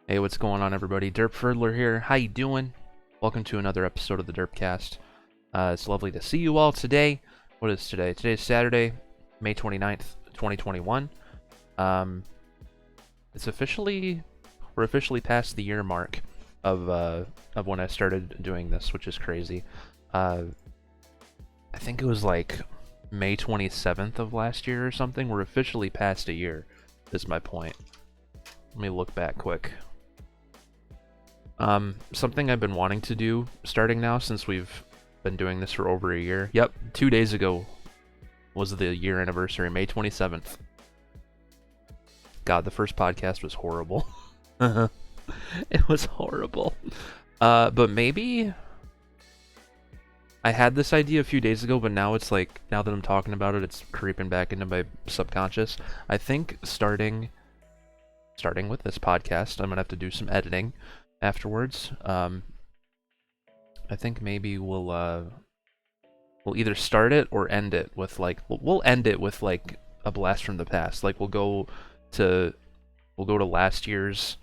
Hey, what's going on, everybody? Derp here. How you doing? Welcome to another episode of the DerpCast. It's lovely to see you all today. What is today? Today's Saturday, May 29th, 2021. We're officially past the year mark of when I started doing this, which is crazy. I think it was like May 27th of last year or something. We're officially past a year, is my point. Let me look back quick. Something I've been wanting to do starting now since we've been doing this for over a year. Yep, 2 days ago was the year anniversary, May 27th. God, the first podcast was horrible. It was horrible. But maybe I had this idea a few days ago, but now it's like, now that I'm talking about it, it's creeping back into my subconscious. I think starting with this podcast, I'm gonna have to do some editing afterwards. I think maybe we'll either start it or end it with like we'll end it with like a blast from the past. Like we'll go to last year's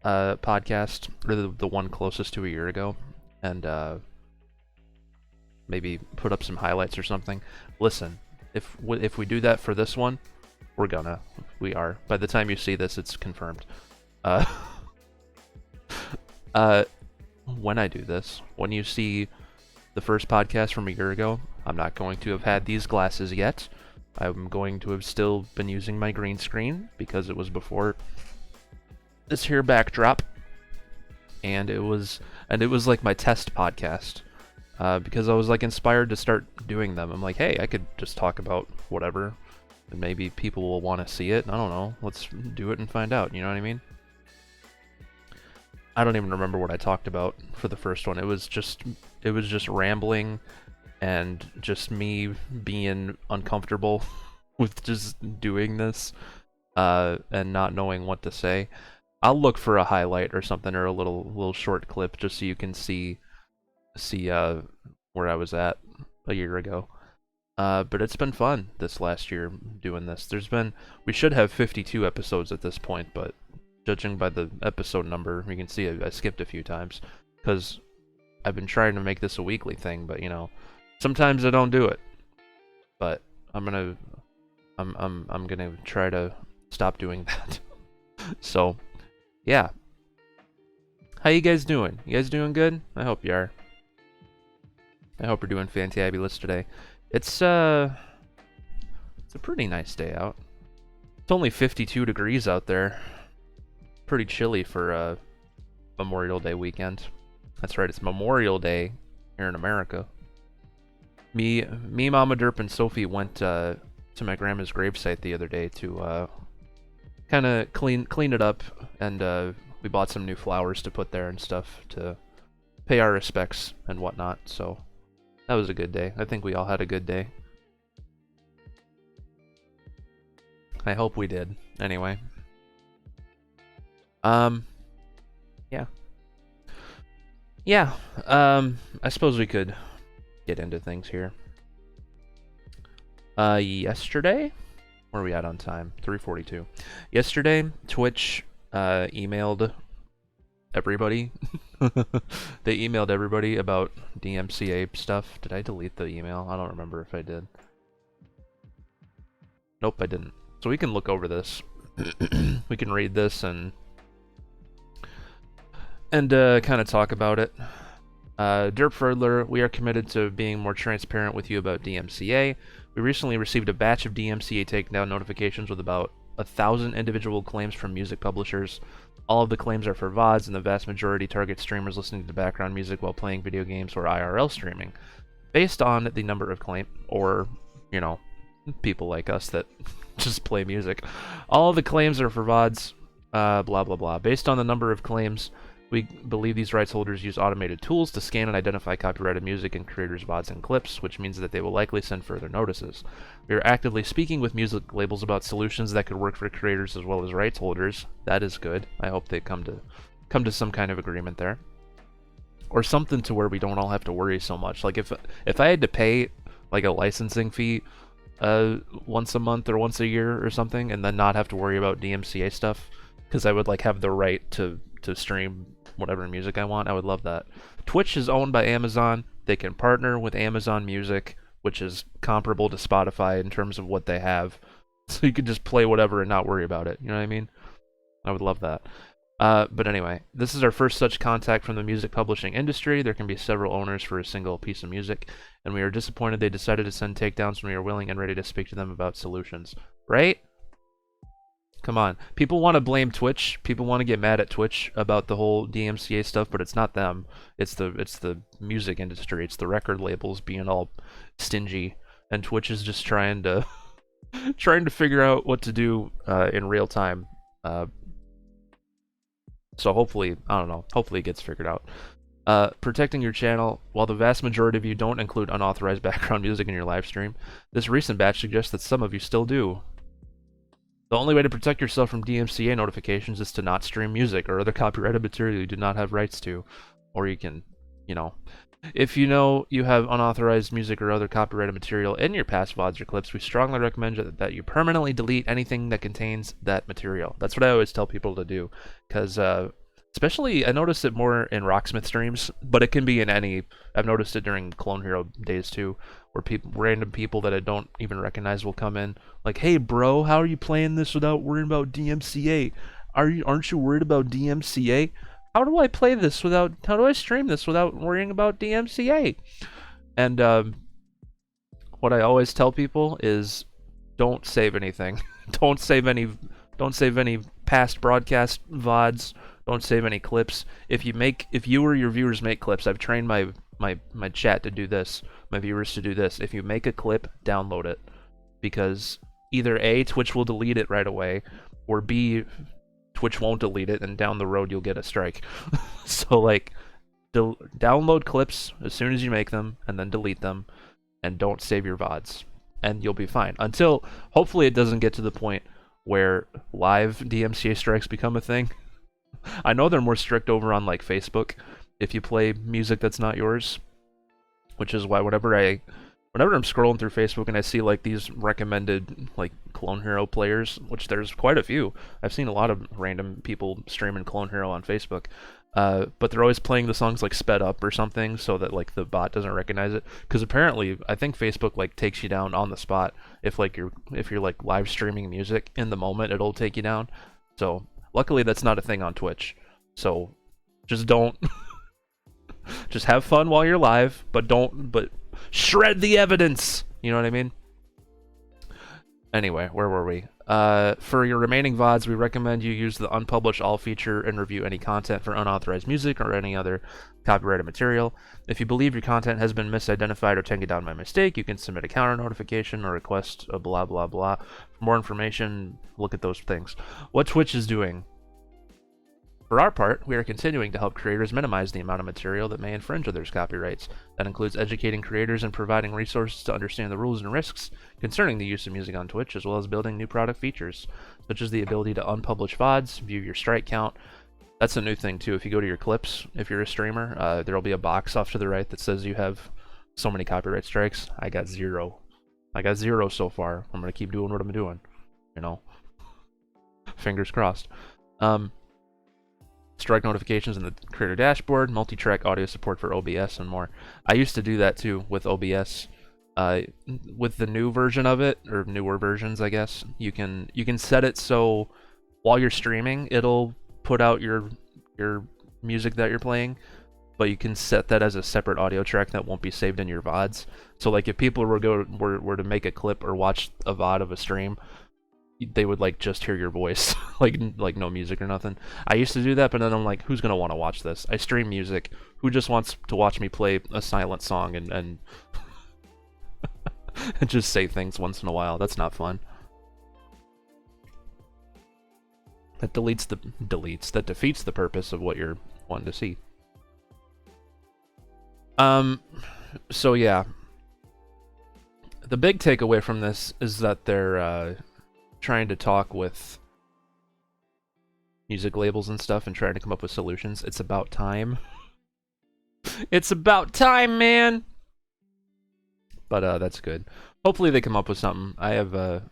podcast, or the one closest to a year ago, and maybe put up some highlights or something. Listen, if we do that for this one, we are. By the time you see this, it's confirmed. When I do this, when you see the first podcast from a year ago, I'm not going to have had these glasses yet. I'm going to have still been using my green screen because it was before this here backdrop, and it was like my test podcast, because I was like inspired to start doing them. I'm like, hey, I could just talk about whatever, and maybe people will want to see it. I don't know. Let's do it and find out. You know what I mean? I don't even remember what I talked about for the first one. It was just rambling and just me being uncomfortable with just doing this and not knowing what to say. I'll look for a highlight or something, or a little short clip, just so you can see where I was at a year ago. But it's been fun this last year doing this. We should have 52 episodes at this point, but judging by the episode number, you can see I skipped a few times because I've been trying to make this a weekly thing, but you know, sometimes I don't do it. But I'm gonna try to stop doing that. So, yeah. How you guys doing? You guys doing good? I hope you are. I hope we're doing fantabulous today. It's a pretty nice day out. It's only 52 degrees out there. Pretty chilly for Memorial Day weekend. That's right, it's Memorial Day here in America. Me, Mama Derp, and Sophie went to my grandma's gravesite the other day to kind of clean it up, and we bought some new flowers to put there and stuff to pay our respects and whatnot. So that was a good day. I think we all had a good day. I hope we did. Anyway. Yeah. I suppose we could get into things here. Yesterday? Where are we at on time? 3:42. Yesterday, Twitch emailed everybody. They emailed everybody about DMCA stuff. Did I delete the email? I don't remember if I did. Nope, I didn't. So we can look over this. We can read this and kind of talk about it. Derp-th, we are committed to being more transparent with you about DMCA. We recently received a batch of DMCA takedown notifications with about 1,000 individual claims from music publishers. All of the claims are for VODs, and the vast majority target streamers listening to background music while playing video games or IRL streaming. Based on the number of claims, or, you know, people like us that just play music. All of the claims are for VODs, blah, blah, blah. Based on the number of claims, we believe these rights holders use automated tools to scan and identify copyrighted music and creators' VODs and clips, which means that they will likely send further notices. We are actively speaking with music labels about solutions that could work for creators as well as rights holders. That is good. I hope they come to some kind of agreement there, or something to where we don't all have to worry so much. Like if I had to pay like a licensing fee once a month or once a year or something, and then not have to worry about DMCA stuff, because I would like have the right to stream whatever music I want. I would love that. Twitch is owned by Amazon. They can partner with Amazon Music, which is comparable to Spotify in terms of what they have. So you could just play whatever and not worry about it. You know what I mean? I would love that. But anyway, this is our first such contact from the music publishing industry. There can be several owners for a single piece of music, and we are disappointed they decided to send takedowns when we are willing and ready to speak to them about solutions. Right? Come on. People want to blame Twitch. People want to get mad at Twitch about the whole DMCA stuff, but it's not them. It's the music industry. It's the record labels being all stingy, and Twitch is just trying to figure out what to do in real time. So hopefully, I don't know, hopefully it gets figured out. Protecting your channel. While the vast majority of you don't include unauthorized background music in your live stream, this recent batch suggests that some of you still do. The only way to protect yourself from DMCA notifications is to not stream music or other copyrighted material you do not have rights to. Or you can, if you know you have unauthorized music or other copyrighted material in your past VODs or clips, we strongly recommend that you permanently delete anything that contains that material. That's what I always tell people to do, because especially I notice it more in Rocksmith streams, but it can be in any. I've noticed it during Clone Hero days too, where random people that I don't even recognize will come in like, "Hey bro, how are you playing this without worrying about DMCA? Aren't you worried about DMCA? How do I play this without? How do I stream this without worrying about DMCA?" And what I always tell people is, don't save anything. Don't save any past broadcast VODs. Don't save any clips. If you or your viewers make clips, I've trained my chat to do this, my viewers to do this. If you make a clip, download it, because either A, Twitch will delete it right away, or B, Twitch won't delete it, and down the road you'll get a strike. So like, download clips as soon as you make them, and then delete them, and don't save your VODs, and you'll be fine. Until, hopefully it doesn't get to the point where live DMCA strikes become a thing. I know they're more strict over on like Facebook if you play music that's not yours, which is why whenever I'm scrolling through Facebook and I see like these recommended like Clone Hero players, which there's quite a few. I've seen a lot of random people streaming Clone Hero on Facebook, but they're always playing the songs like sped up or something so that like the bot doesn't recognize it. Because apparently, I think Facebook like takes you down on the spot if you're like live streaming music in the moment, it'll take you down. So luckily that's not a thing on Twitch. So just don't. Just have fun while you're live, but shred the evidence. You know what I mean? Anyway, where were we? For your remaining VODs, we recommend you use the unpublish all feature and review any content for unauthorized music or any other copyrighted material. If you believe your content has been misidentified or taken down by mistake, you can submit a counter notification or request a blah blah blah. For more information, look at those things. What Twitch is doing. For our part, we are continuing to help creators minimize the amount of material that may infringe others' copyrights. That includes educating creators and providing resources to understand the rules and risks concerning the use of music on Twitch, as well as building new product features, such as the ability to unpublish VODs, view your strike count. That's a new thing too. If you go to your clips, if you're a streamer, there'll be a box off to the right that says you have so many copyright strikes. I got 0. I got 0 so far. I'm gonna keep doing what I'm doing. Fingers crossed. Strike notifications in the creator dashboard, multi-track audio support for OBS, and more. I used to do that too with OBS. With the new version of it, or newer versions, I guess, you can set it so while you're streaming, it'll put out your music that you're playing, but you can set that as a separate audio track that won't be saved in your VODs. So like if people were to make a clip or watch a VOD of a stream, they would like just hear your voice, like no music or nothing. I used to do that, but then I'm like, who's gonna want to watch this? I stream music. Who just wants to watch me play a silent song and and just say things once in a while? That's not fun. That defeats the purpose of what you're wanting to see. So yeah, the big takeaway from this is that they're trying to talk with music labels and stuff and trying to come up with solutions. It's about time. It's about time, man. But that's good. Hopefully they come up with something. I have I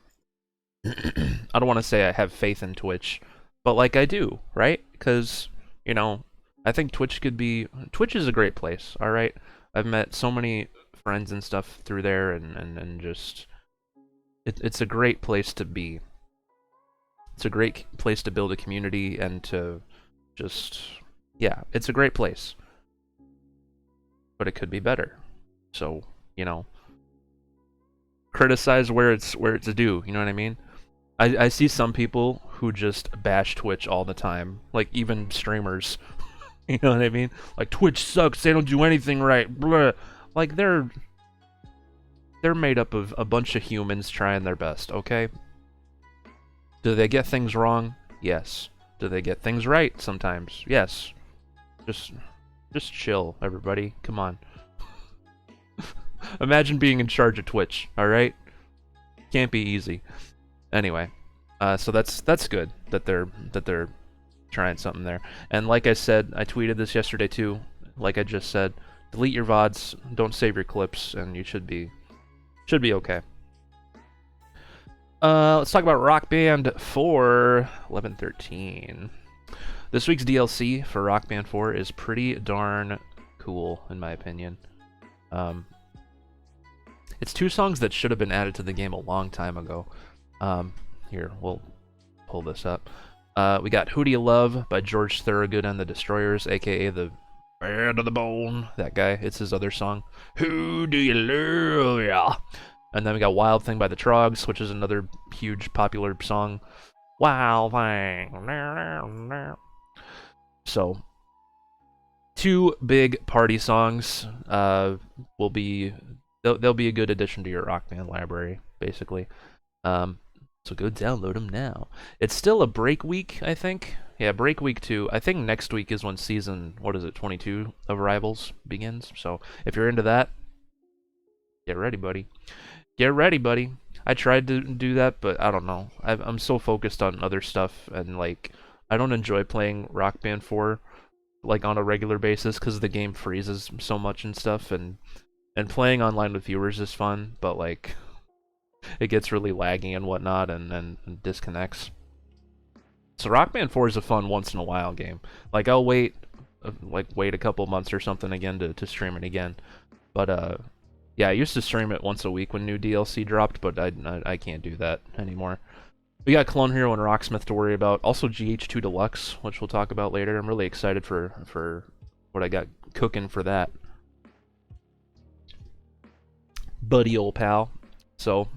don't want to say I have faith in Twitch, but like I do, right? Because, I think Twitch is a great place, all right? I've met so many friends and stuff through there, and just, it's a great place to be. It's a great place to build a community and to just, yeah, it's a great place. But it could be better. So, criticize where it's due, you know what I mean? I see some people who just bash Twitch all the time, like even streamers. You know what I mean? Like, Twitch sucks, they don't do anything right. Blah. Like, they're made up of a bunch of humans trying their best, okay? Do they get things wrong? Yes. Do they get things right sometimes? Yes. Just chill, everybody. Come on. Imagine being in charge of Twitch, alright? Can't be easy. Anyway, so that's good that they're trying something there. And like I said, I tweeted this yesterday too. Like I just said, delete your VODs, don't save your clips, and you should be okay. Let's talk about Rock Band 4 11/13. This week's DLC for Rock Band 4 is pretty darn cool, in my opinion. It's 2 songs that should have been added to the game a long time ago. Here, we'll pull this up. We got Who Do You Love by George Thorogood and the Destroyers, aka the Band of the Bone. That guy, it's his other song. Who Do You Love? Yeah. And then we got Wild Thing by the Troggs, which is another huge popular song. Wild Thing. So, 2 big party songs will be they'll be a good addition to your Rock Band library, basically. So go download them now. It's still a break week, I think. Yeah, break week 2. I think next week is when season 22 of Rivals begins. So if you're into that, get ready, buddy. Get ready, buddy. I tried to do that, but I don't know. I'm so focused on other stuff, and like, I don't enjoy playing Rock Band 4 like on a regular basis because the game freezes so much and stuff, and playing online with viewers is fun, but like, it gets really laggy and whatnot, and disconnects. So Rock Band 4 is a fun once in a while game. Like, I'll wait a couple months or something again to stream it again. But yeah, I used to stream it once a week when new DLC dropped, but I can't do that anymore. We got Clone Hero and Rocksmith to worry about. Also GH2 Deluxe, which we'll talk about later. I'm really excited for what I got cooking for that. Buddy old pal. So,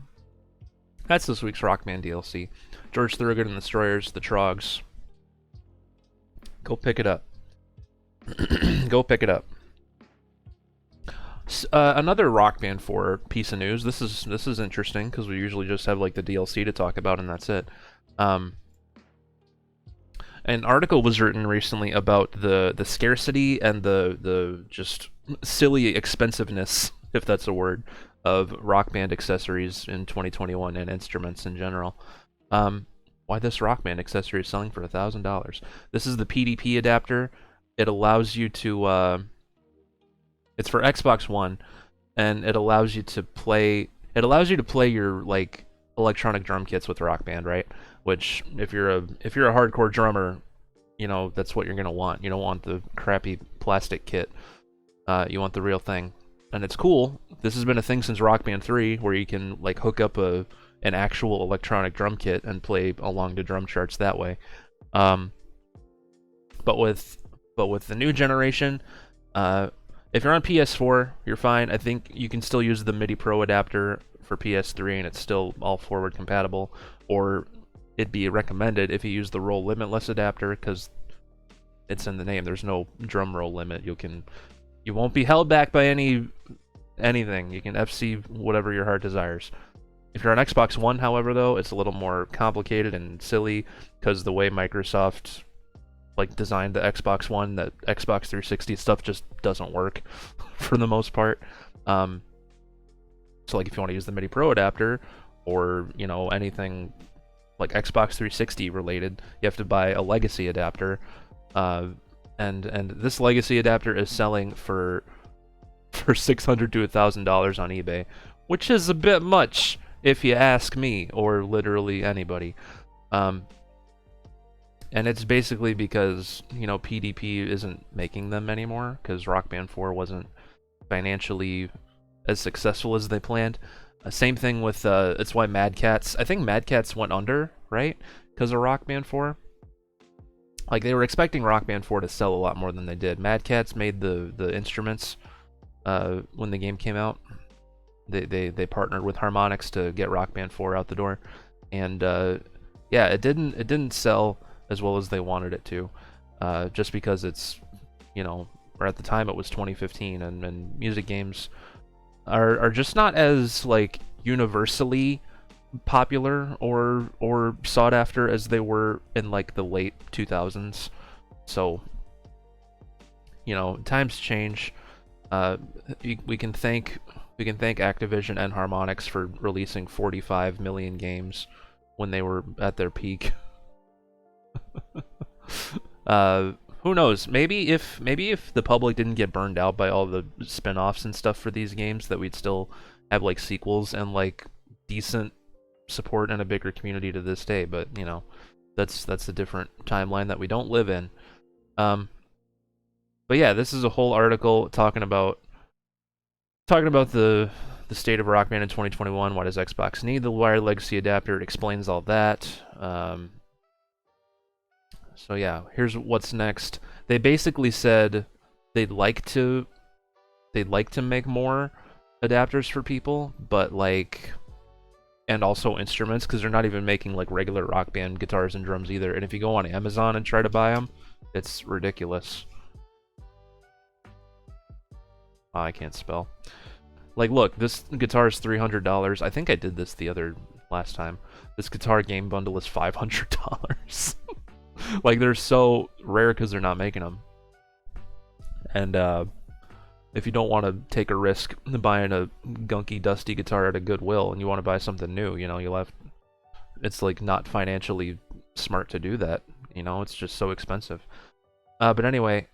that's this week's Rock Band DLC. George Thorogood and the Destroyers, the Troggs. Go pick it up. Go pick it up. Another Rock Band 4 piece of news. This is interesting because we usually just have like the DLC to talk about and that's it. An article was written recently about the scarcity and the just silly expensiveness, if that's a word, of Rock Band accessories in 2021 and instruments in general. Why this Rock Band accessory is selling for $1,000. This is the PDP adapter. It allows you to it's for Xbox One, and it allows you to play your like electronic drum kits with Rock Band, right? Which if you're a hardcore drummer, that's what you're gonna want. You don't want the crappy plastic kit. You want the real thing. And it's cool. This has been a thing since Rock Band 3, where you can like hook up an actual electronic drum kit and play along the drum charts that way. But with the new generation, if you're on PS4, you're fine. I think you can still use the MIDI Pro adapter for PS3, and it's still all forward compatible. Or it'd be recommended if you use the roll limitless adapter, because it's in the name. There's no drum roll limit. You won't be held back by anything. You can FC whatever your heart desires. If you're on Xbox One, however, though, it's a little more complicated and silly because the way Microsoft like designed the Xbox One, that Xbox 360 stuff just doesn't work for the most part. So like if you want to use the MIDI Pro adapter or anything like Xbox 360 related, you have to buy a legacy adapter. And this legacy adapter is selling for $600 to $1,000 on eBay, which is a bit much if you ask me, or literally anybody. And it's basically because, you know, PDP isn't making them anymore because Rock Band 4 wasn't financially as successful as they planned. Same thing with, it's why Mad Catz, I think Mad Catz went under, right? Because of Rock Band 4. Like, they were expecting Rock Band 4 to sell a lot more than they did. Mad Catz made the instruments when the game came out. They partnered with Harmonix to get Rock Band 4 out the door. And, yeah, it didn't sell as well as they wanted it to. Just because it's, you know, or at the time it was 2015, and music games are just not as, like, universally popular or sought after as they were in, like, the late 2000s. So, you know, times change. We can thank Activision and Harmonix for releasing 45 million games when they were at their peak. Who knows? Maybe if the public didn't get burned out by all the spin-offs and stuff for these games, that we'd still have, like, sequels and, like, decent support and a bigger community to this day. But, you know, that's a different timeline that we don't live in. But yeah, this is a whole article talking about the state of Rock Band in 2021. Why does Xbox need the wired legacy adapter? It explains all that. So yeah, here's what's next. They basically said they'd like to make more adapters for people, but, like, and also instruments, because they're not even making, like, regular Rock Band guitars and drums either. And if you go on Amazon and try to buy them, it's ridiculous. Oh, I can't spell. Like, look, this guitar is $300. I think I did this last time. This guitar game bundle is $500. Like, they're so rare because they're not making them. And if you don't want to take a risk buying a gunky, dusty guitar at a Goodwill and you want to buy something new, you know, it's, like, not financially smart to do that. You know, it's just so expensive. But anyway,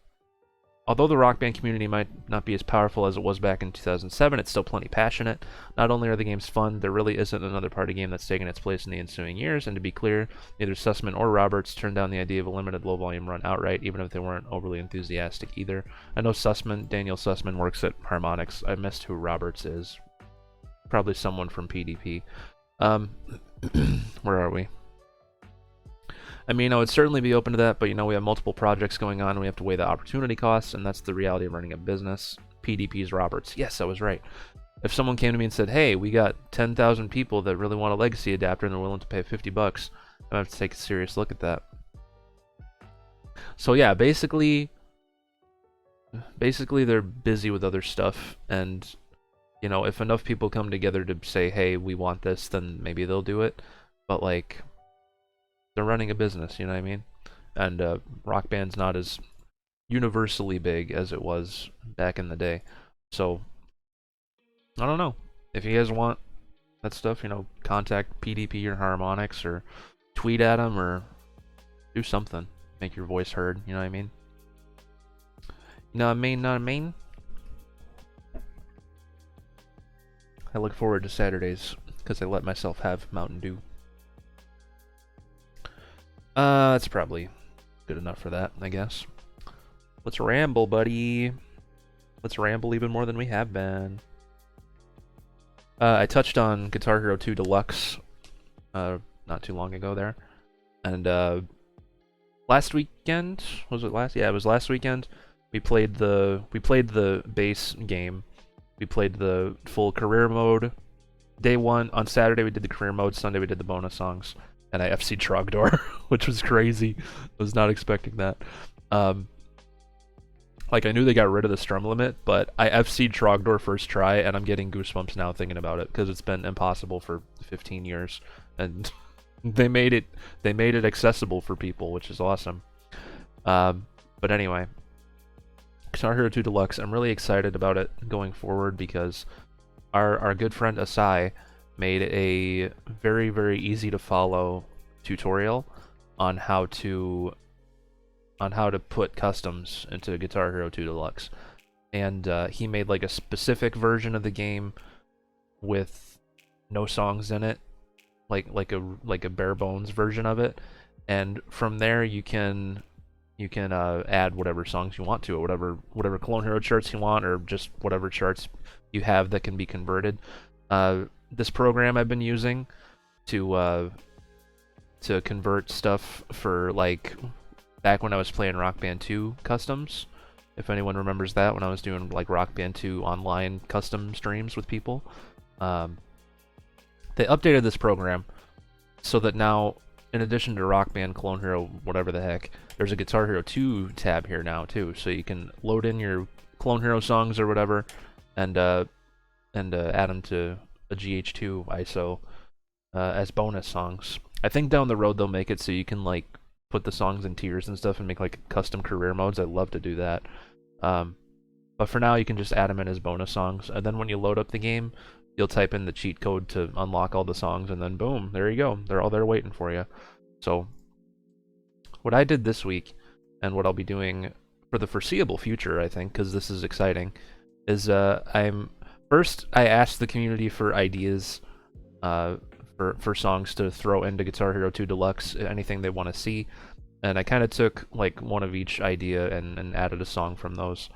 although the Rock Band community might not be as powerful as it was back in 2007, it's still plenty passionate. Not only are the games fun, there really isn't another party game that's taken its place in the ensuing years, and to be clear, neither Sussman or Roberts turned down the idea of a limited low-volume run outright, even if they weren't overly enthusiastic either. I know Daniel Sussman works at Harmonix. I missed who Roberts is. Probably someone from PDP. Where are we? I mean, I would certainly be open to that, but, you know, we have multiple projects going on, and we have to weigh the opportunity costs, and that's the reality of running a business. PDP's Roberts. Yes, I was right. If someone came to me and said, hey, we got 10,000 people that really want a legacy adapter and they're willing to pay $50, I have to take a serious look at that. So yeah, basically they're busy with other stuff, and, you know, if enough people come together to say, hey, we want this, then maybe they'll do it. But, like, they're running a business, you know what I mean? And Rock Band's not as universally big as it was back in the day. So, I don't know. If you guys want that stuff, you know, contact PDP or Harmonix, or tweet at them, or do something. Make your voice heard, you know what I mean? You know what I mean? Know what I mean? I look forward to Saturdays, because I let myself have Mountain Dew. That's probably good enough for that, I guess. Let's ramble, buddy. Let's ramble even more than we have been. I touched on Guitar Hero 2 Deluxe not too long ago there. And last weekend, was it last? Yeah, it was last weekend. We played the base game. We played the full career mode. Day one, on Saturday we did the career mode, Sunday we did the bonus songs. And I FC Trogdor, which was crazy. I was not expecting that. Like, I knew they got rid of the strum limit, but I FC'd Trogdor first try, and I'm getting goosebumps now thinking about it, because it's been impossible for 15 years. And they made it accessible for people, which is awesome. But anyway, Guitar Hero 2 Deluxe, I'm really excited about it going forward, because our good friend Asai made a very, very easy to follow tutorial on how to put customs into Guitar Hero 2 Deluxe. And he made, like, a specific version of the game with no songs in it, like a bare bones version of it. and from there you can add whatever songs you want to it, whatever Clone Hero charts you want, or just whatever charts you have that can be converted. This program I've been using to convert stuff for, like, back when I was playing Rock Band 2 customs, if anyone remembers that, when I was doing like Rock Band 2 online custom streams with people. They updated this program so that now, in addition to Rock Band, Clone Hero, whatever the heck, there's a Guitar Hero 2 tab here now too, so you can load in your Clone Hero songs or whatever, and add them to a GH2 ISO as bonus songs. I think down the road they'll make it so you can like put the songs in tiers and stuff and make like custom career modes. I'd love to do that. But for now, you can just add them in as bonus songs, and then when you load up the game, you'll type in the cheat code to unlock all the songs, and then boom, there you go. They're all there waiting for you. So what I did this week, and what I'll be doing for the foreseeable future, I think, because this is exciting, is I asked the community for ideas for songs to throw into Guitar Hero 2 Deluxe, anything they want to see, and I kind of took like one of each idea and added a song from those.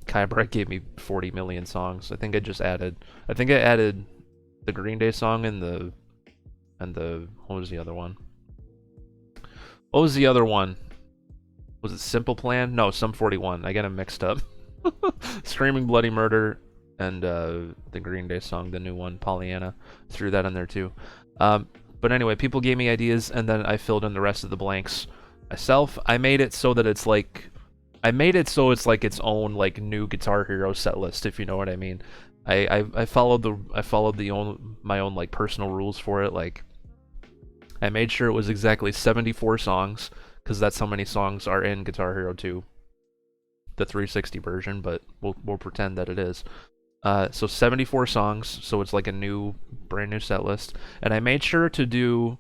Kybrite gave me 40 million songs. I think I added the Green Day song and the what was the other one? What was the other one? Was it Simple Plan? No, Sum 41. I get them mixed up. Screaming Bloody Murder and the Green Day song, the new one, Pollyanna. Threw that in there too. But anyway, people gave me ideas, and then I filled in the rest of the blanks myself. I made it so it's like its own like new Guitar Hero set list, if you know what I mean. I followed my own like personal rules for it. Like, I made sure it was exactly 74 songs, because that's how many songs are in Guitar Hero 2, the 360 version, but we'll pretend that it is. So 74 songs, so it's like a brand new set list. And I made sure to do,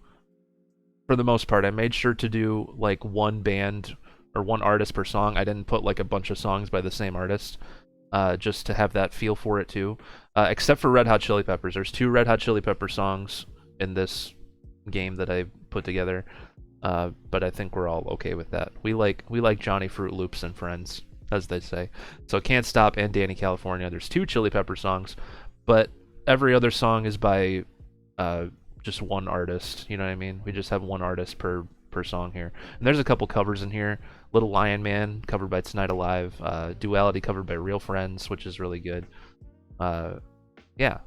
for the most part, like one band or one artist per song. I didn't put like a bunch of songs by the same artist, just to have that feel for it too. Except for Red Hot Chili Peppers. There's 2 Red Hot Chili Pepper songs in this game that I put together, but I think we're all okay with that. We like Johnny Fruit Loops and Friends, as they say. So Can't Stop and Danny California. There's 2 Chili Pepper songs, but every other song is by just one artist. You know what I mean? We just have one artist per song here. And there's a couple covers in here. Little Lion Man covered by Tonight Alive. Duality covered by Real Friends, which is really good. Yeah,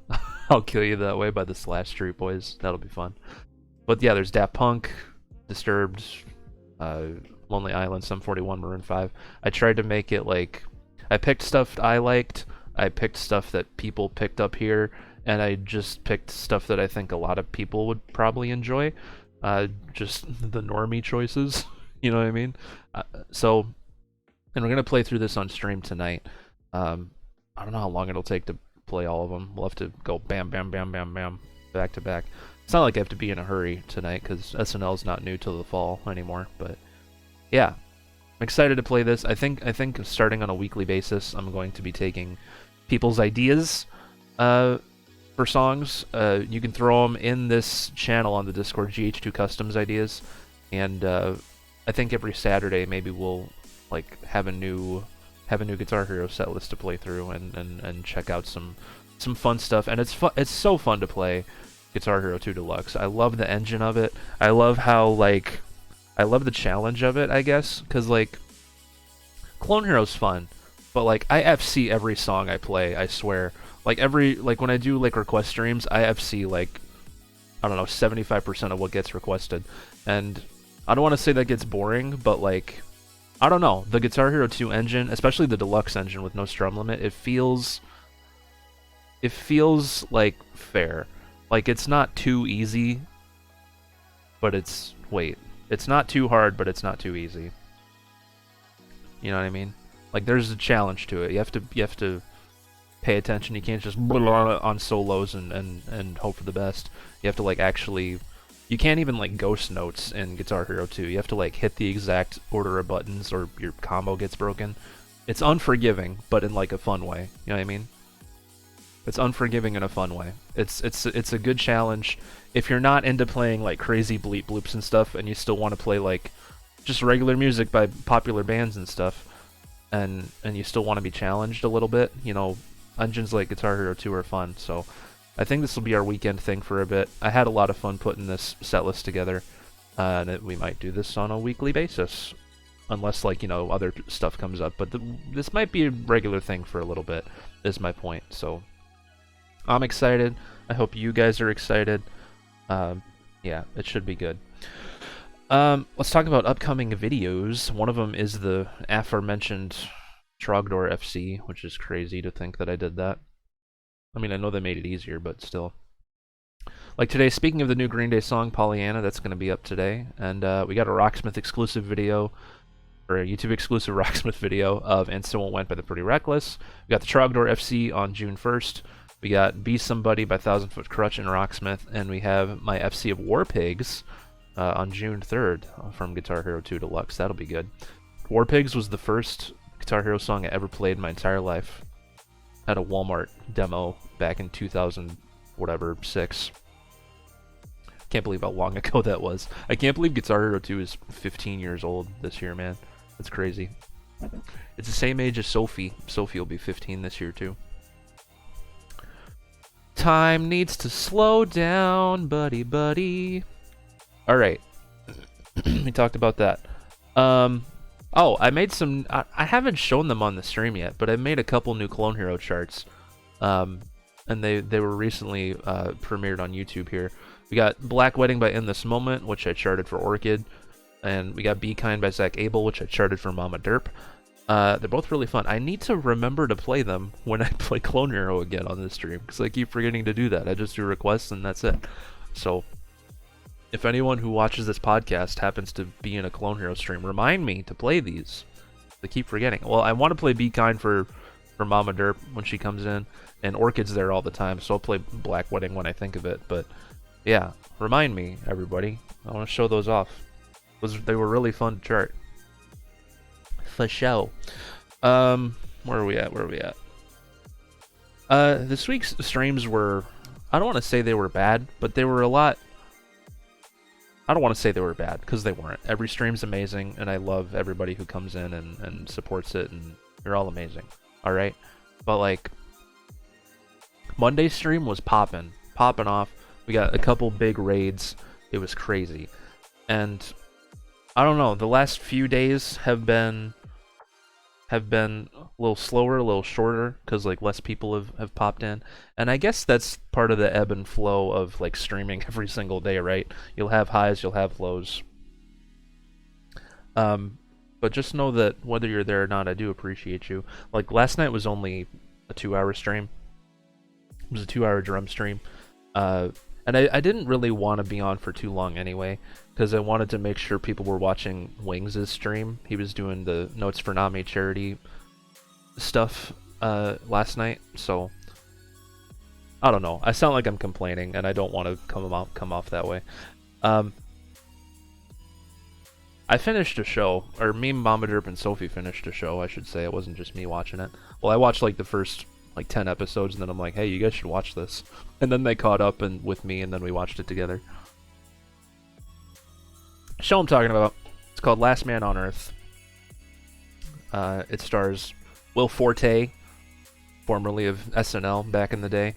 I'll Kill You That Way by the Slash Street Boys. That'll be fun. But yeah, there's Daft Punk, Disturbed, Lonely Island, Sum 41, Maroon 5. I tried to make it like, I picked stuff I liked, I picked stuff that people picked up here, and I just picked stuff that I think a lot of people would probably enjoy. Just the normie choices, you know what I mean? So, and we're going to play through this on stream tonight. I don't know how long it'll take to play all of them. We'll have to go bam, bam, bam, bam, bam, back to back. It's not like I have to be in a hurry tonight, because SNL's not new till the fall anymore, but yeah, I'm excited to play this. I think starting on a weekly basis, I'm going to be taking people's ideas for songs. You can throw them in this channel on the Discord, GH2 Customs Ideas, and I think every Saturday maybe we'll like have a new Guitar Hero set list to play through and check out some fun stuff. And it's so fun to play Guitar Hero 2 Deluxe. I love the engine of it. I love the challenge of it, I guess, because like Clone Hero's fun, but like I FC every song I play, I swear. Like when I do like request streams, I FC like, I don't know, 75% of what gets requested. And I don't want to say that gets boring, but like, I don't know, the Guitar Hero 2 engine, especially the Deluxe engine with no strum limit, it feels like fair. Like, it's not too easy, but it's not too hard, but it's not too easy. You know what I mean? Like, there's a challenge to it. You have to pay attention. You can't just on solos and hope for the best. You have to like actually. You can't even like ghost notes in Guitar Hero 2. You have to like hit the exact order of buttons, or your combo gets broken. It's unforgiving, but in like a fun way. You know what I mean? It's unforgiving in a fun way. It's a good challenge. If you're not into playing like crazy bleep bloops and stuff, and you still want to play like just regular music by popular bands and stuff, and you still want to be challenged a little bit, you know, engines like Guitar Hero 2 are fun. So I think this will be our weekend thing for a bit. I had a lot of fun putting this set list together, and we might do this on a weekly basis, unless like, you know, other stuff comes up. But this might be a regular thing for a little bit, is my point. So I'm excited. I hope you guys are excited. Yeah, it should be good. Let's talk about upcoming videos. One of them is the aforementioned Trogdor FC, which is crazy to think that I did that. I mean, I know they made it easier, but still. Like today, speaking of the new Green Day song, Pollyanna, that's going to be up today. And we got a Rocksmith exclusive video, or a YouTube exclusive Rocksmith video of And So It Went by the Pretty Reckless. We got the Trogdor FC on June 1st. We got Be Somebody by 1000 Foot Crutch and Rocksmith. And we have my FC of War Pigs on June 3rd from Guitar Hero 2 Deluxe. That'll be good. War Pigs was the first Guitar Hero song I ever played in my entire life. At a Walmart demo back in 2000 whatever 6. Can't believe how long ago that was. I can't believe Guitar Hero 2 is 15 years old this year, man. That's crazy. It's the same age as Sophie. Sophie will be 15 this year too. Time needs to slow down, buddy, buddy. All right. We talked about that. Oh, I made some... I haven't shown them on the stream yet, but I made a couple new Clone Hero charts. And they were recently premiered on YouTube here. We got Black Wedding by In This Moment, which I charted for Orchid. And we got Be Kind by Zach Abel, which I charted for Mama Derp. They're both really fun. I need to remember to play them when I play Clone Hero again on this stream, because I keep forgetting to do that. I just do requests and that's it. So... if anyone who watches this podcast happens to be in a Clone Hero stream, remind me to play these. I keep forgetting. Well, I want to play Be Kind for Mama Derp when she comes in, and Orchid's there all the time, so I'll play Black Wedding when I think of it. But yeah, remind me, everybody. I want to show those off. They were really fun to chart. For show. Where are we at? This week's streams were... I don't want to say they were bad, but they were a lot... I don't want to say they were bad, because they weren't. Every stream's amazing, and I love everybody who comes in and supports it, and you're all amazing. Alright? But, like, Monday's stream was popping off. We got a couple big raids. It was crazy. And, I don't know, the last few days have been a little slower, a little shorter, because like less people have popped in. And I guess that's part of the ebb and flow of like streaming every single day, right? You'll have highs, you'll have lows. But just know that whether you're there or not, I do appreciate you. Like last night was only a 2-hour stream. It was a 2-hour drum stream. And I didn't really want to be on for too long anyway, because I wanted to make sure people were watching Wings' stream. He was doing the Notes for Nami charity stuff last night, so I don't know. I sound like I'm complaining, and I don't want to come off that way. I finished a show, or me, Mama Derp, and Sophie finished a show, I should say. It wasn't just me watching it. Well, I watched like the first 10 episodes, and then I'm like, hey, you guys should watch this. And then they caught up with me, and then we watched it together. The show I'm talking about, it's called Last Man on Earth. It stars Will Forte, formerly of SNL back in the day.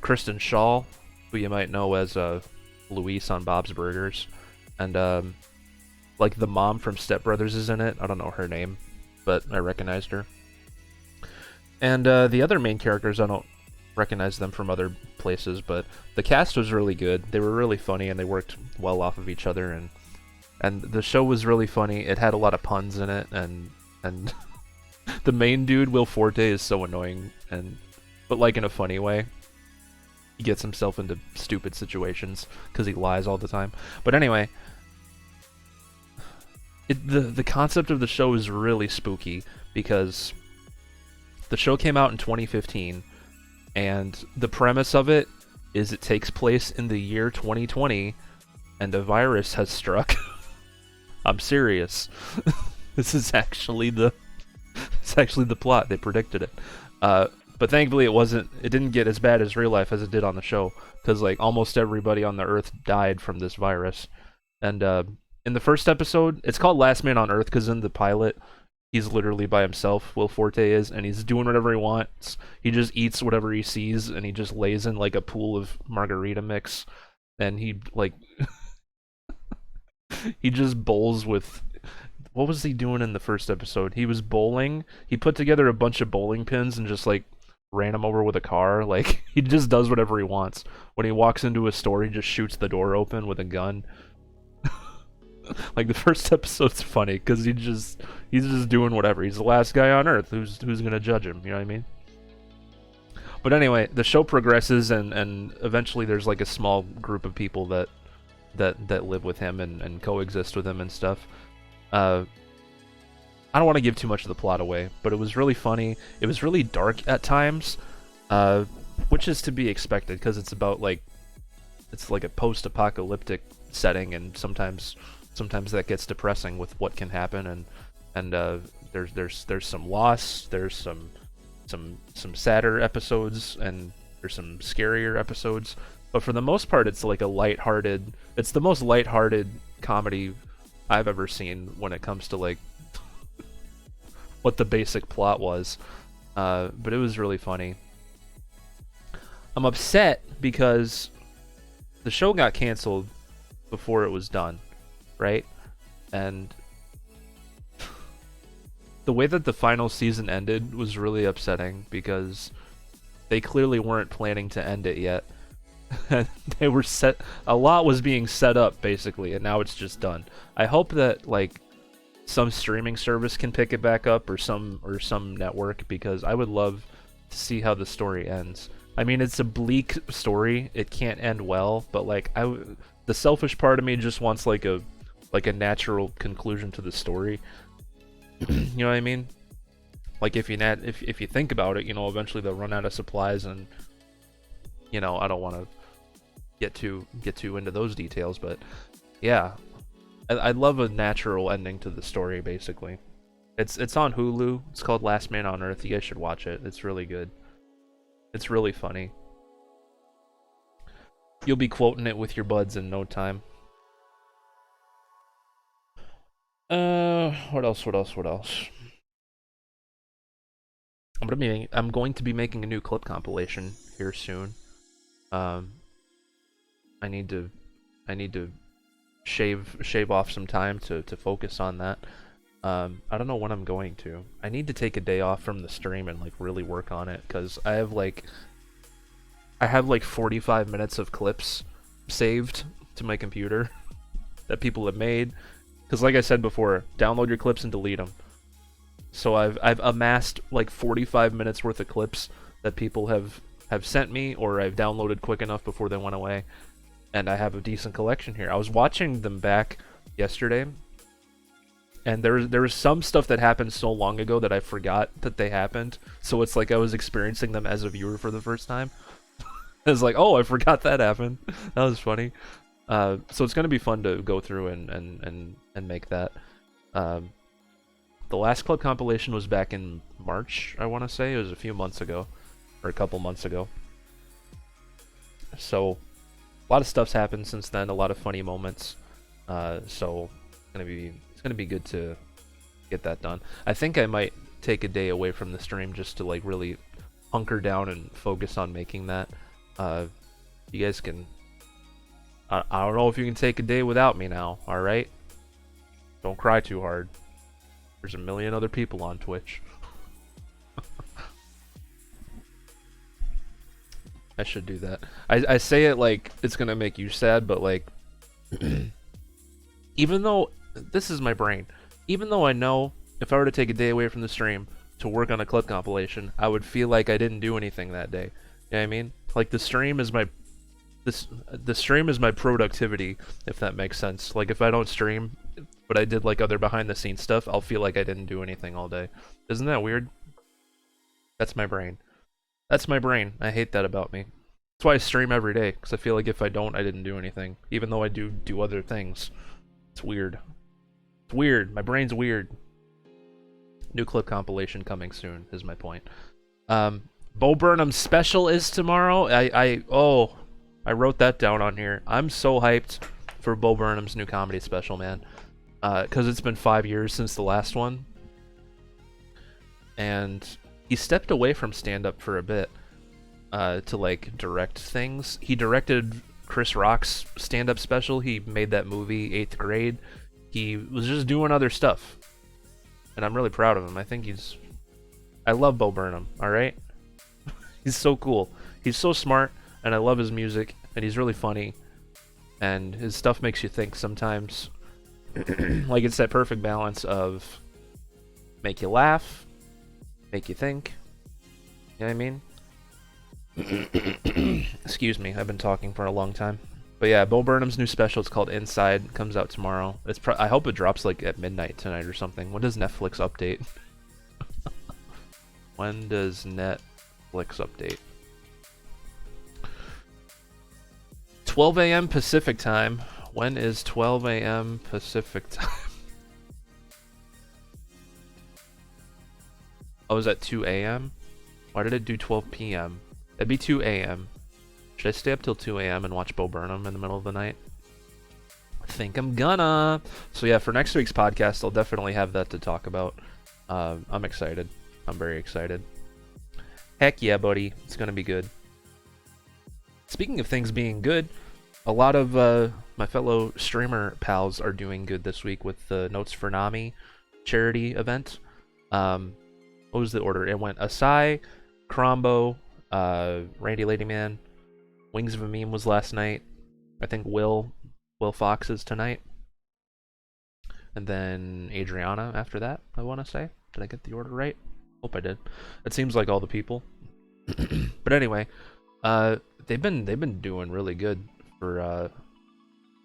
Kristen Schaal, who you might know as Louise on Bob's Burgers. And like the mom from Step Brothers is in it. I don't know her name, but I recognized her. And the other main characters, I don't recognize them from other places, but the cast was really good. They were really funny, and they worked well off of each other, and the show was really funny. It had a lot of puns in it, and the main dude, Will Forte, is so annoying, but like in a funny way. He gets himself into stupid situations because he lies all the time. But anyway, the concept of the show is really spooky, because the show came out in 2015, and the premise of it is it takes place in the year 2020, and a virus has struck. I'm serious. This is actually the plot. They predicted it. But thankfully it didn't get as bad as real life as it did on the show, because like almost everybody on the Earth died from this virus. And in the first episode, it's called Last Man on Earth because in the pilot, he's literally by himself, Will Forte is, and he's doing whatever he wants. He just eats whatever he sees, and he just lays in like a pool of margarita mix, and he like he just bowls with. What was he doing in the first episode? He was bowling. He put together a bunch of bowling pins and just like ran him over with a car. Like he just does whatever he wants. When he walks into a store, he just shoots the door open with a gun. Like the first episode's funny because he's just doing whatever. He's the last guy on Earth. Who's gonna judge him? You know what I mean? But anyway, the show progresses and eventually there's like a small group of people that live with him and coexist with him and stuff. I don't want to give too much of the plot away, but it was really funny. It was really dark at times, which is to be expected because it's about like it's like a post-apocalyptic setting, and sometimes that gets depressing with what can happen, and there's some loss, there's some sadder episodes, and there's some scarier episodes. But for the most part, it's like it's the most lighthearted comedy I've ever seen when it comes to like what the basic plot was. But it was really funny. I'm upset because the show got canceled before it was done, right? And the way that the final season ended was really upsetting because they clearly weren't planning to end it yet. They were a lot was being set up basically, and now it's just done. I hope that like some streaming service can pick it back up, or some network, because I would love to see how the story ends. I mean, it's a bleak story, it can't end well, but like the selfish part of me just wants like a natural conclusion to the story. You know what I mean? Like if you think about it, you know, eventually they'll run out of supplies, and you know, I don't want to get too into those details, but yeah, I'd love a natural ending to the story. Basically, it's on Hulu. It's called Last Man on Earth. You guys should watch it. It's really good. It's really funny. You'll be quoting it with your buds in no time. What else? I'm going to be making a new clip compilation here soon. I need to shave off some time to focus on that. I don't know when I'm going to. I need to take a day off from the stream and like really work on it, because I have like 45 minutes of clips saved to my computer that people have made. Because like I said before, download your clips and delete them. So I've amassed like 45 minutes worth of clips that people have sent me, or I've downloaded quick enough before they went away, and I have a decent collection here. I was watching them back yesterday, and there was some stuff that happened so long ago that I forgot that they happened. So it's like I was experiencing them as a viewer for the first time. I was like, oh, I forgot that happened. That was funny. So it's gonna be fun to go through and make that. The last club compilation was back in March, I want to say. It was a few months ago, or a couple months ago. So a lot of stuff's happened since then. A lot of funny moments. So it's gonna be good to get that done. I think I might take a day away from the stream just to like really hunker down and focus on making that. You guys can. I don't know if you can take a day without me now. All right. Don't cry too hard. There's a million other people on Twitch. I should do that. I say it like it's gonna make you sad, but like, even though this is my brain, even though I know if I were to take a day away from the stream to work on a clip compilation, I would feel like I didn't do anything that day. You know what I mean? Like the stream is my productivity, if that makes sense. Like if I don't stream, but I did like other behind the scenes stuff, I'll feel like I didn't do anything all day. Isn't that weird? That's my brain. That's my brain. I hate that about me. That's why I stream every day, because I feel like if I don't, I didn't do anything. Even though I do other things. It's weird. It's weird. My brain's weird. New clip compilation coming soon, is my point. Bo Burnham's special is tomorrow. I wrote that down on here. I'm so hyped for Bo Burnham's new comedy special, man. Because it's been 5 years since the last one. And he stepped away from stand-up for a bit to, like, direct things. He directed Chris Rock's stand-up special. He made that movie, 8th Grade. He was just doing other stuff. And I'm really proud of him. I think he's... I love Bo Burnham, alright? He's so cool. He's so smart, and I love his music, and he's really funny. And his stuff makes you think sometimes. Like, it's that perfect balance of make you laugh, make you think. You know what I mean? Excuse me, I've been talking for a long time. But yeah, Bo Burnham's new special, it's called Inside, comes out tomorrow. I hope it drops like at midnight tonight or something. When does Netflix update? When does Netflix update? 12 a.m. Pacific time. When is 12 a.m. Pacific time? Oh, is that 2 a.m.? Why did it do 12 p.m.? It'd be 2 a.m. Should I stay up till 2 a.m. and watch Bo Burnham in the middle of the night? I think I'm gonna. So yeah, for next week's podcast, I'll definitely have that to talk about. I'm excited. I'm very excited. Heck yeah, buddy. It's gonna be good. Speaking of things being good, a lot of my fellow streamer pals are doing good this week with the Notes for Nami charity event. What was the order? It went Asai, Crombo, Randy Ladyman, Wings of a Meme was last night. I think Will Fox is tonight. And then Adriana after that, I want to say. Did I get the order right? Hope I did. It seems like all the people. But anyway, they've been doing really good for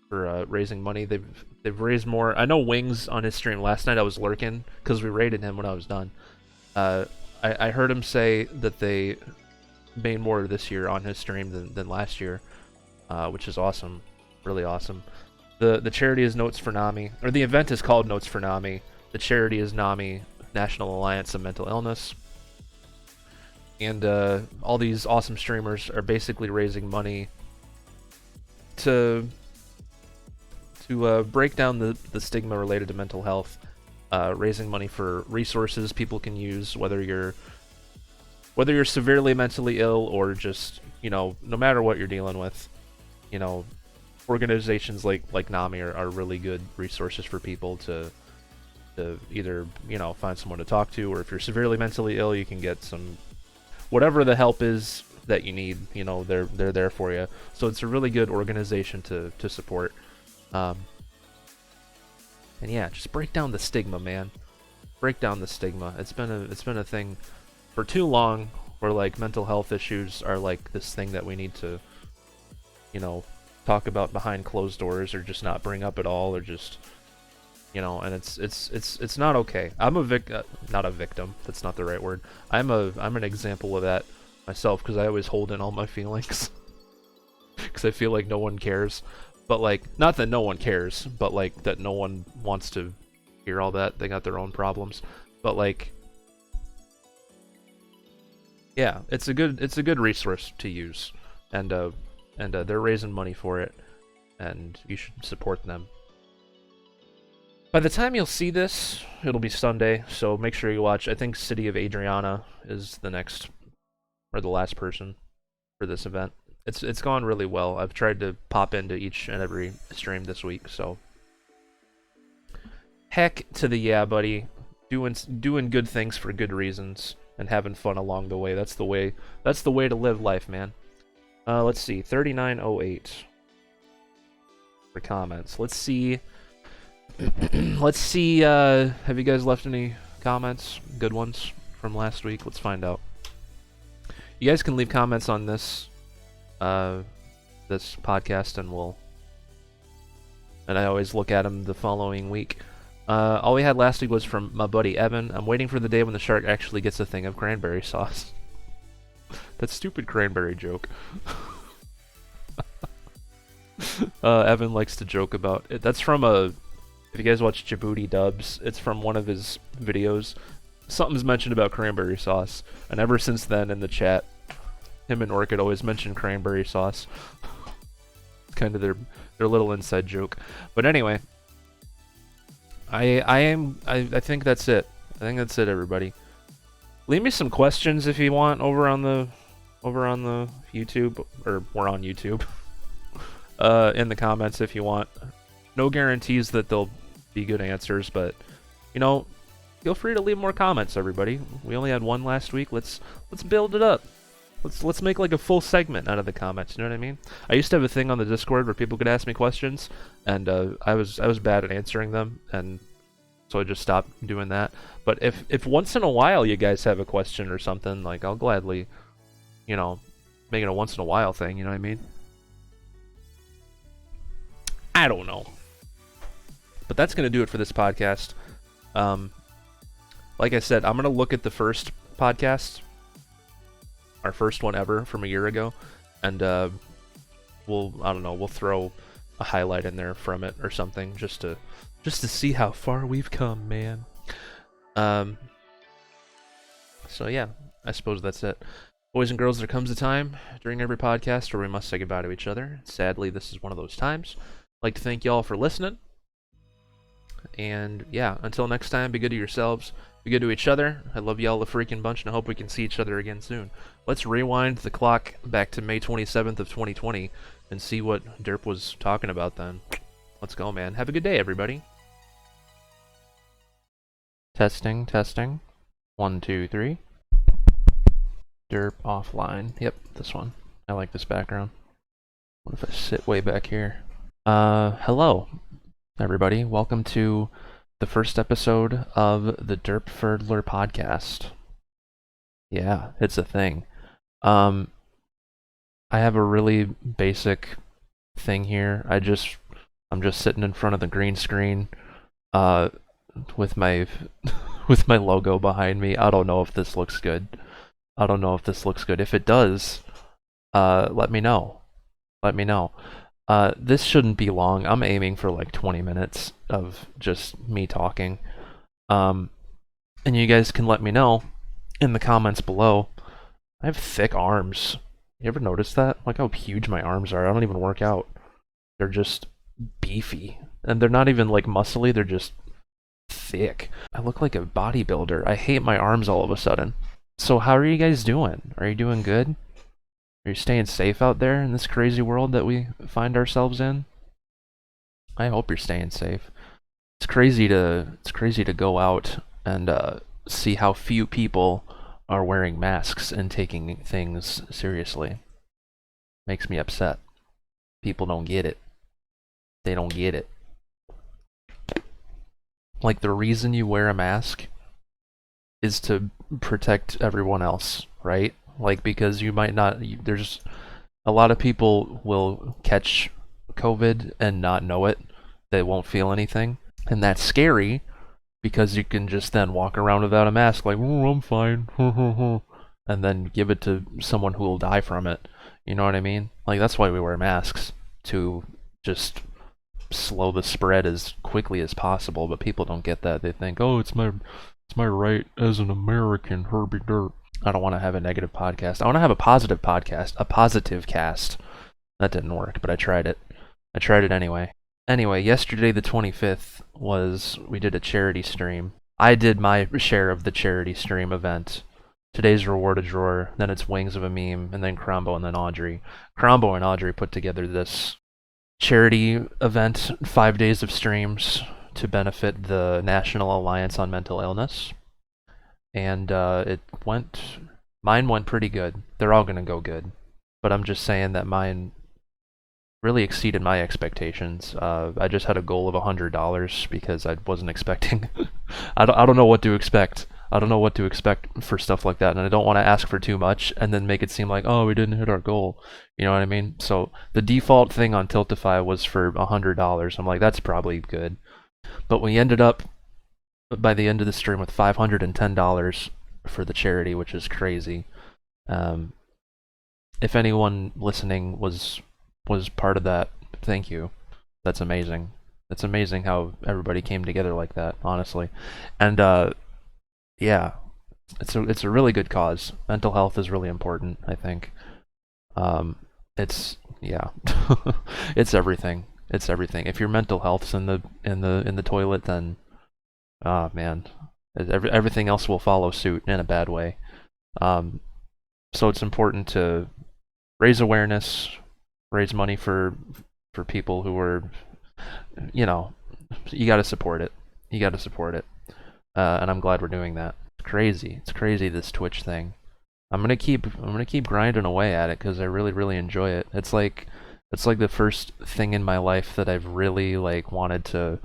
raising money. They've raised more. I know Wings on his stream last night. I was lurking because we raided him when I was done. I heard him say that they made more this year on his stream than last year, which is awesome, really awesome. The charity is Notes for Nami, or the event is called Notes for Nami. The charity is NAMI, National Alliance of Mental Illness. And all these awesome streamers are basically raising money to break down the stigma related to mental health, raising money for resources people can use, whether you're severely mentally ill or just, you know, no matter what you're dealing with, you know, organizations like NAMI are really good resources for people to either, you know, find someone to talk to, or if you're severely mentally ill, you can get some, whatever the help is that you need, you know, they're there for you. So it's a really good organization to support. And yeah, just break down the stigma, man. Break down the stigma. It's been a thing for too long where, like, mental health issues are like this thing that we need to, you know, talk about behind closed doors, or just not bring up at all, or just, you know, and it's not okay. I'm not a victim. That's not the right word. I'm an example of that myself, because I always hold in all my feelings because I feel like no one cares. But, like, not that no one cares, but, like, that no one wants to hear all that. They got their own problems. But, like, yeah, it's a good resource to use, and they're raising money for it, and you should support them. By the time you'll see this, it'll be Sunday, so make sure you watch. I think City of Adriana is the next, or the last person for this event. It's gone really well. I've tried to pop into each and every stream this week, so heck to the yeah, buddy. Doing good things for good reasons and having fun along the way. That's the way to live life, man. Let's see, 3908 for comments. Let's see. Let's see. Have you guys left any comments? Good ones from last week? Let's find out. You guys can leave comments on this this podcast, and I always look at them the following week. All we had last week was from my buddy Evan. I'm waiting for the day when the shark actually gets a thing of cranberry sauce. That stupid cranberry joke. Evan likes to joke about it. That's from if you guys watch Djibouti Dubs, it's from one of his videos. something's mentioned about cranberry sauce, and ever since then in the chat, him and Orchid always mention cranberry sauce. It's kind of their little inside joke. But anyway, I think that's it. I think that's it, everybody. Leave me some questions if you want over on the YouTube, or we're on YouTube. In the comments if you want. No guarantees that they'll be good answers, but you know, feel free to leave more comments, everybody. We only had one last week. Let's build it up. Let's make like a full segment out of the comments. You know what I mean? I used to have a thing on the Discord where people could ask me questions, and I was bad at answering them, and so I just stopped doing that. But if once in a while you guys have a question or something, like I'll gladly, you know, make it a once in a while thing. You know what I mean? I don't know. But that's gonna do it for this podcast. Like I said, I'm gonna look at the first podcast, our first one ever from a year ago, and we'll throw a highlight in there from it or something just to see how far we've come, man. So yeah, I suppose that's it. Boys and girls, there comes a time during every podcast where we must say goodbye to each other. Sadly, this is one of those times. I'd like to thank y'all for listening. And yeah, until next time, be good to yourselves, be good to each other. I love y'all a freaking bunch, and I hope we can see each other again soon. Let's rewind the clock back to May 27th of 2020 and see what Derp was talking about then. Let's go, man. Have a good day, everybody. Testing, testing. 1, 2, 3. Derp offline. Yep, this one. I like this background. What if I sit way back here? Hello, everybody. Welcome to the first episode of the Derp-th podcast. Yeah, it's a thing. I have a really basic thing here. I'm just sitting in front of the green screen, with my with my logo behind me. I don't know if this looks good. If it does, let me know. This shouldn't be long. I'm aiming for like 20 minutes of just me talking. And you guys can let me know in the comments below. I have thick arms. You ever notice that? Like how huge my arms are. I don't even work out. They're just beefy. And they're not even like muscly, they're just thick. I look like a bodybuilder. I hate my arms all of a sudden. So how are you guys doing? Are you doing good? Are you staying safe out there in this crazy world that we find ourselves in? I hope you're staying safe. It's crazy to go out and see how few people are wearing masks and taking things seriously. Makes me upset. People don't get it. They don't get it. Like, the reason you wear a mask is to protect everyone else, right? Like, because you might not, there's a lot of people will catch COVID and not know it. They won't feel anything. And that's scary because you can just then walk around without a mask like, oh, I'm fine, and then give it to someone who will die from it. You know what I mean? Like, that's why we wear masks, to just slow the spread as quickly as possible, but people don't get that. They think, oh, it's my right as an American, Herbie Derp. I don't want to have a negative podcast. I want to have a positive podcast, a positive cast. That didn't work, but I tried it. Anyway. Anyway, yesterday the 25th we did a charity stream. I did my share of the charity stream event. Today's reward a drawer, then it's Wings of a Meme, and then Crombo, and then Audrey. Crombo and Audrey put together this charity event, 5 days of streams to benefit the National Alliance on Mental Illness. And mine went pretty good. They're all gonna go good. But I'm just saying that mine really exceeded my expectations. I just had a goal of $100 because I wasn't expecting. I don't know what to expect. I don't know what to expect for stuff like that, and I don't want to ask for too much and then make it seem like, oh, we didn't hit our goal. You know what I mean? So the default thing on Tiltify was for $100. I'm like, that's probably good. But we ended up by the end of the stream with $510 for the charity, which is crazy. If anyone listening was part of that, thank you. That's amazing. It's amazing how everybody came together like that, honestly. And yeah, it's a really good cause. Mental health is really important, I think. Um, it's yeah, it's everything. It's everything. If your mental health's in the toilet, then ah man, everything else will follow suit in a bad way. Um, so it's important to raise awareness, raise money for people who are, you know, you got to support it. You got to support it, and I'm glad we're doing that. It's crazy. It's crazy this Twitch thing. I'm gonna keep grinding away at it because I really enjoy it. It's like the first thing in my life that I've really like wanted to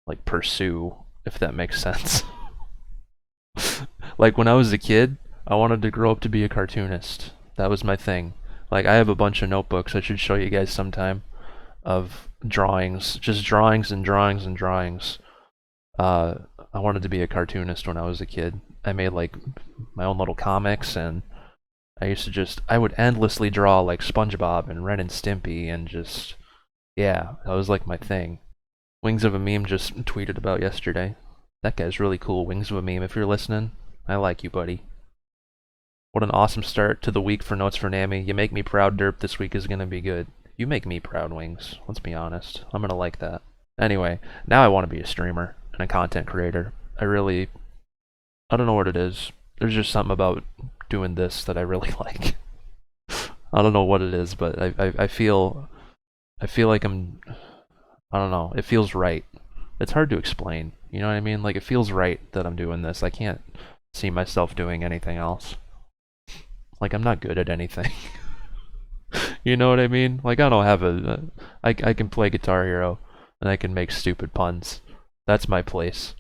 like pursue, if that makes sense. Like when I was a kid, I wanted to grow up to be a cartoonist. That was my thing. Like I have a bunch of notebooks I should show you guys sometime of drawings, just drawings and drawings and drawings. Uh, I wanted to be a cartoonist when I was a kid. I made like my own little comics, and I would endlessly draw like SpongeBob and Ren and Stimpy, and just, yeah, that was like my thing. Wings of a Meme just tweeted about yesterday. That guy's really cool, Wings of a Meme. If you're listening, I like you, buddy. What an awesome start to the week for Notes for Nami. You make me proud, Derp. This week is gonna be good. You make me proud, Wings. Let's be honest. I'm gonna like that. Anyway, now I want to be a streamer and a content creator. I don't know what it is. There's just something about doing this that I really like. I don't know what it is, but I feel like I don't know. It feels right. It's hard to explain. You know what I mean? Like it feels right that I'm doing this. I can't see myself doing anything else. Like I'm not good at anything. You know what I mean? Like I don't have I can play Guitar Hero and I can make stupid puns. That's my place.